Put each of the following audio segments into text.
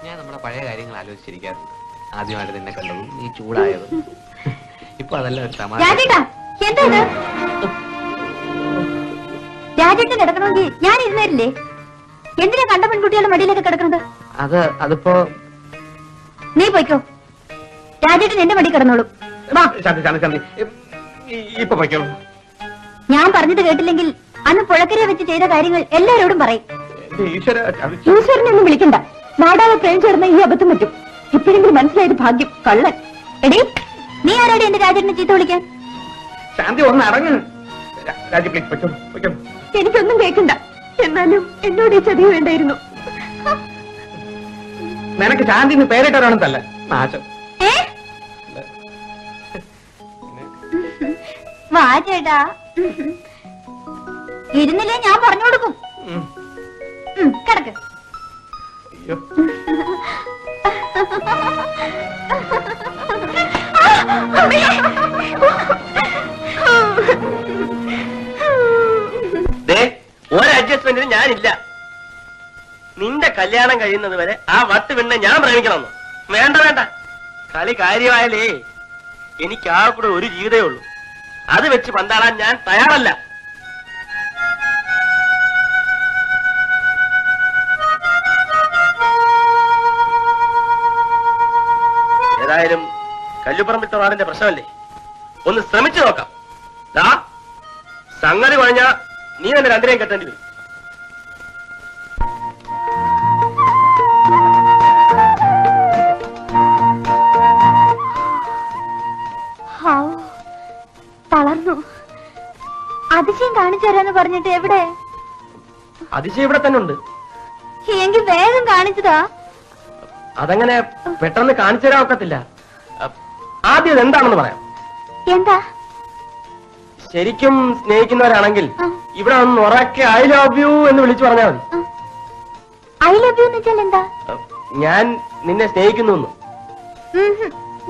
ഞാൻ നമ്മുടെ പഴയ കാര്യങ്ങൾ ആലോചിച്ചിരിക്കാറുണ്ട്. ആദ്യമായിട്ട് നിന്നെ കണ്ടതും നീ ചൂടായതും. ഇപ്പൊ അതല്ല ഒരു തമാശ. രാജേട്ടൻ കിടക്കണമെങ്കിൽ ഞാൻ ഇരുന്നേരില്ലേ? എന്തിനാ കണ്ട പെൺകുട്ടികളുടെ മടിയിലൊക്കെ കിടക്കുന്നത്? അതിപ്പോ നീ പോയിക്കോ, രാജേട്ടൻ എന്റെ മടി കിടന്നോളൂ. ഇപ്പൊ പോയിക്കോളൂ. ഞാൻ പറഞ്ഞത് കേട്ടില്ലെങ്കിൽ അന്ന് പുഴക്കര വെച്ച് ചെയ്ത കാര്യങ്ങൾ എല്ലാരോടും പറയും. ഈശ്വരനൊന്നും വിളിക്കണ്ട. നാടാകെ പ്രേം ചേർന്ന ഈ അബദ്ധം പറ്റും. ഇപ്പോഴെങ്കിലും മനസ്സിലായത് ഭാഗ്യം. കള്ളൻ. എടീ, നീ ആരാടി എന്റെ രാജേട്ടനെ ചീത്ത വിളിക്കാൻ? ശാന്തി ഒന്ന് അടങ്ങ്. എനിക്കൊന്നും കേൾക്കണ്ട. എന്നാലും എന്നോട് ഈ ചതിവ് വേണ്ടായിരുന്നു. നിനക്ക് ശാന്തി പേരിട്ടവരാണെന്നല്ല നാശം. വാ ചേട്ടാ, ഇരുന്നില്ലേ ഞാൻ പറഞ്ഞു കൊടുക്കും. കിടക്ക്. ഒരഡ്ജസ്റ്റ്മെന്റിന് ഞാനില്ല. നിന്റെ കല്യാണം കഴിയുന്നത് വരെ ആ വട്ട് പിന്നെ ഞാൻ പ്രേമിക്കണമെന്ന്. വേണ്ട വേണ്ട, കളി കാര്യമായാലേ എനിക്ക് ആ കൂടെ ഒരു ജീവിതമേ ഉള്ളൂ. അത് വെച്ച് പന്താടാൻ ഞാൻ തയ്യാറല്ല. ഏതായാലും കല്ലുപറമ്പിലത്തെ വാർഡിന്റെ പ്രശ്നമല്ലേ, ഒന്ന് ശ്രമിച്ചു നോക്കാം. സംഗതി പറഞ്ഞാ നീ തന്നെ രണ്ടിനെയും കെട്ടേണ്ടി വരും. തളർന്നു. അതിശയം കാണിച്ചു തരാന്ന് പറഞ്ഞിട്ട് എവിടെ? അതിശയം ഇവിടെ തന്നെ ഉണ്ട്. എങ്കിൽ വേഗം കാണിച്ചതാ. അതങ്ങനെ പെട്ടെന്ന് കാണിച്ചു തരാൻ ഒക്കത്തില്ല. ആദ്യം എന്താണെന്ന് പറയാം. എന്താ? ശരിക്കും സ്നേഹിക്കുന്നവരാണെങ്കിൽ ഇവിടെ ഒന്ന് ഉറക്കെ ഐ ലവ് യു എന്ന് വിളിച്ചു പറഞ്ഞാൽ മതി. ഐ ലവ് യു എന്ന് വെച്ചാൽ എന്താ? ഞാൻ നിന്നെ സ്നേഹിക്കുന്നു.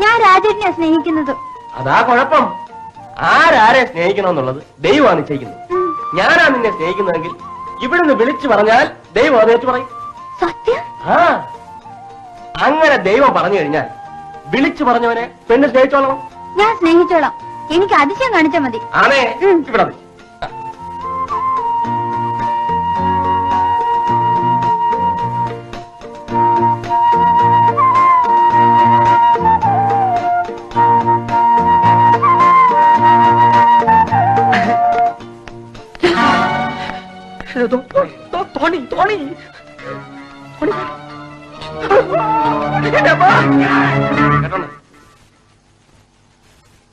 ഞാൻ രാജേട്ടനെ സ്നേഹിക്കുന്നത്. അതാ കുഴപ്പം. ആരാരെ സ്നേഹിക്കണമെന്നുള്ളത് ദൈവമാണ് നിശ്ചയിക്കുന്നത്. ഞാനാ നിന്നെ സ്നേഹിക്കുന്നതെങ്കിൽ ഇവിടുന്ന് വിളിച്ചു പറഞ്ഞാൽ ദൈവം അതേറ്റ് പറയും. സത്യം? അങ്ങനെ ദൈവം പറഞ്ഞു കഴിഞ്ഞാൽ വിളിച്ചു പറഞ്ഞവനെ പെണ്ണ് സ്നേഹിച്ചോളണം. ഞാൻ സ്നേഹിച്ചോളാം. എനിക്ക് അതിശയം കാണിച്ചാൽ മതി. ആണേ, ഇവിടെ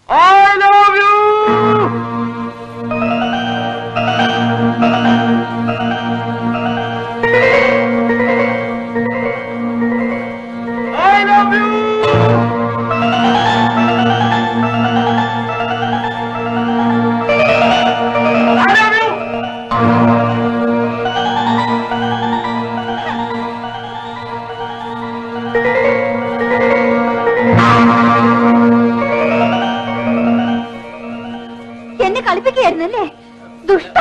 I love you. I love you. I love you. എന്നെ കളിപ്പിക്കുകയായിരുന്നല്ലേ ദുഷ്ട.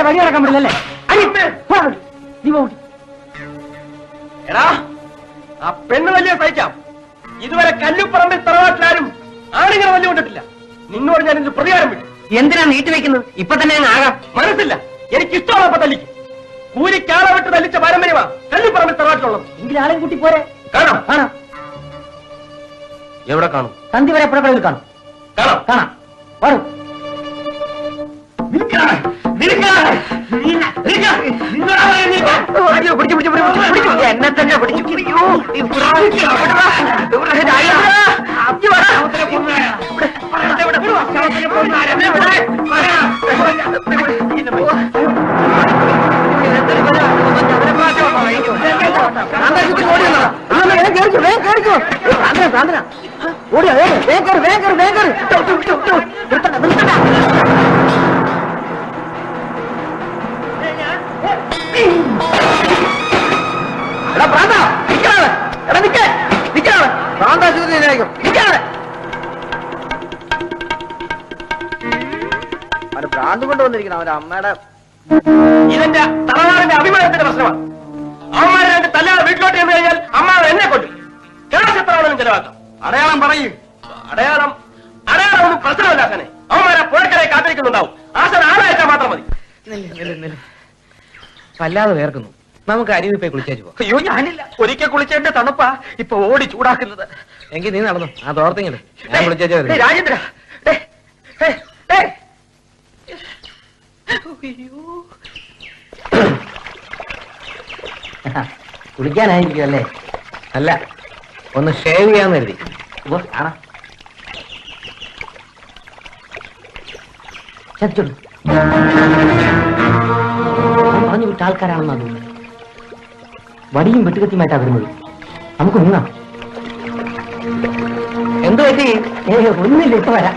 വഴിയിറക്കാൻ പറ്റില്ലല്ലേ? എടാ, ആ പെണ്ണ് വലിയ സഹിക്കാം. ഇതുവരെ കല്ലുപ്പറമ്പിൽ തറവാട്ടിലാരും ആണിങ്ങനെ വലിയ കൊണ്ടിട്ടില്ല. നിന്നോട് ഞാൻ ഇത് പ്രതികാരം വിട്ടു. എന്തിനാ നീട്ടി വെക്കുന്നത്? ഇപ്പൊ തന്നെ ആകാം. മനസ്സില്ല, എനിക്കിഷ്ടമുള്ളപ്പോ തല്ലിക്കും. കൂലിക്കാളെ വിട്ട് തല്ലിച്ച പാരമ്പര്യമാ കല്ലുപ്പറമ്പിൽ തറവാട്ടിലുള്ളത്. എങ്കിൽ ആളെയും കൂട്ടി പോരെ. കാണാം കാണാം. എവിടെ കാണും? സന്ധി വരെ എപ്പോഴെപ്പോഴും കാണും. കാണാം കാണാം. വരും. എന്നെ തന്നെ പിടിച്ചു. ഓടിയാ വേഗം വേഗം വേഗം. ഭ്രാന്ത് കൊണ്ടുവന്നിരിക്കണം അവന്റെ അമ്മയുടെ. ഇതെന്റെ തറവാടിന്റെ അഭിമാനത്തിന്റെ പ്രശ്നമാണ്. അവന്മാരെ രണ്ട് തല്ലാതെ വീട്ടിലോട്ട് ചെന്ന് കഴിഞ്ഞാൽ അമ്മാവ് എന്നെ കൊല്ലും. ക്യാഷ് എത്ര വേണമെങ്കിലും ചെലവാക്കാം. അടയാളം പറയും. അടയാളം ഒന്നും പ്രശ്നമല്ല ആശാനെ. അവന്മാരെ പുഴക്കരെ കാത്തിരിക്കുന്നുണ്ടാവും. ആശാൻ ആളയച്ചാൽ മാത്രം മതി. വല്ലാതെ വേർക്കുന്നു. നമുക്ക് അരുവി പോയി കുളിച്ചു പോ. അയ്യോ ഞാനില്ല. ഒരിക്കൽ കുളിച്ചതിന്റെ തണുപ്പാ ഇപ്പൊ ഓടി ചൂടാക്കുന്നത്. എങ്കിൽ നീ നടന്നു. ആ തോർത്തിങ്ങട് ഞാൻ കുളിച്ചു. രാജേന്ദ്ര കുളിക്കാനായിരിക്കും അല്ലേ? അല്ല, ഒന്ന് ഷേവ് ചെയ്യാന്ന് കരുതി. പറഞ്ഞു വിട്ട ആൾക്കാരാണെന്നാ തോന്നുന്നത്. വടിയും വെട്ടുകത്തിയുമായിട്ടാ വരുന്നത്. നമുക്ക് മുങ്ങാം. എന്തു പറ്റി? ഒന്നുമില്ല, ഇപ്പൊ വരാം.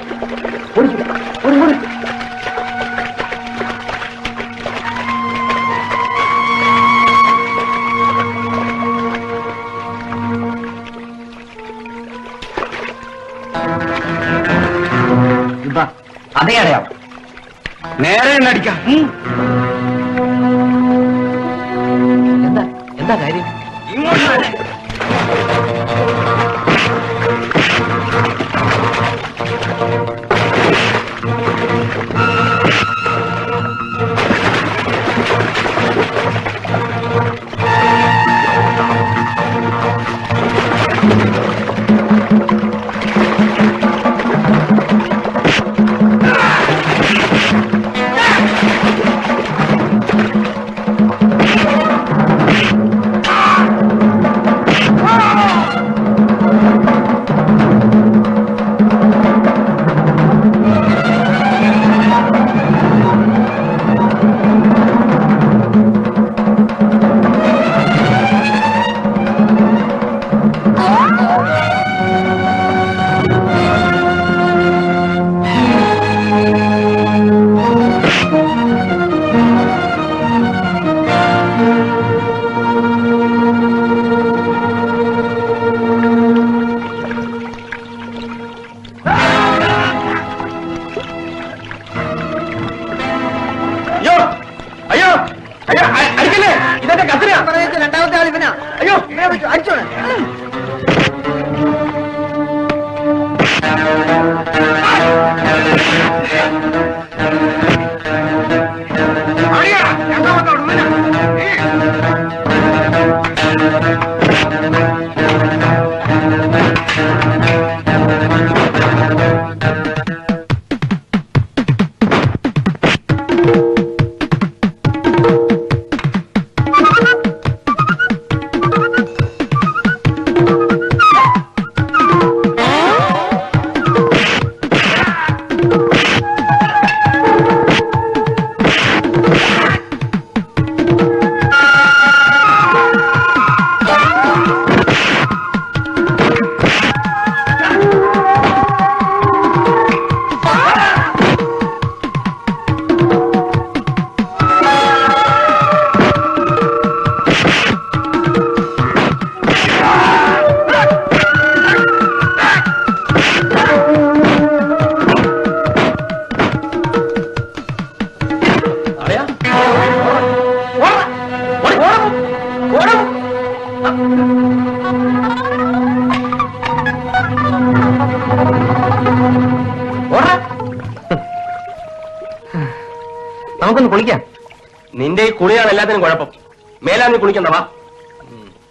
അതേ അടയാം. നേരെ അടിക്കാം. എന്താ കാര്യം? ഇങ്ങോട്ട് രണ്ടാമത്തെ ആൾ ഇവനാ. അയ്യോ അടിച്ചോളെ. നമുക്കൊന്ന് കുളിക്കാം. നിന്റെ ഈ കുളിയാണ് എല്ലാത്തിനും കുഴപ്പം. മേലാ നീ കുളിക്കണ്ട. വാ.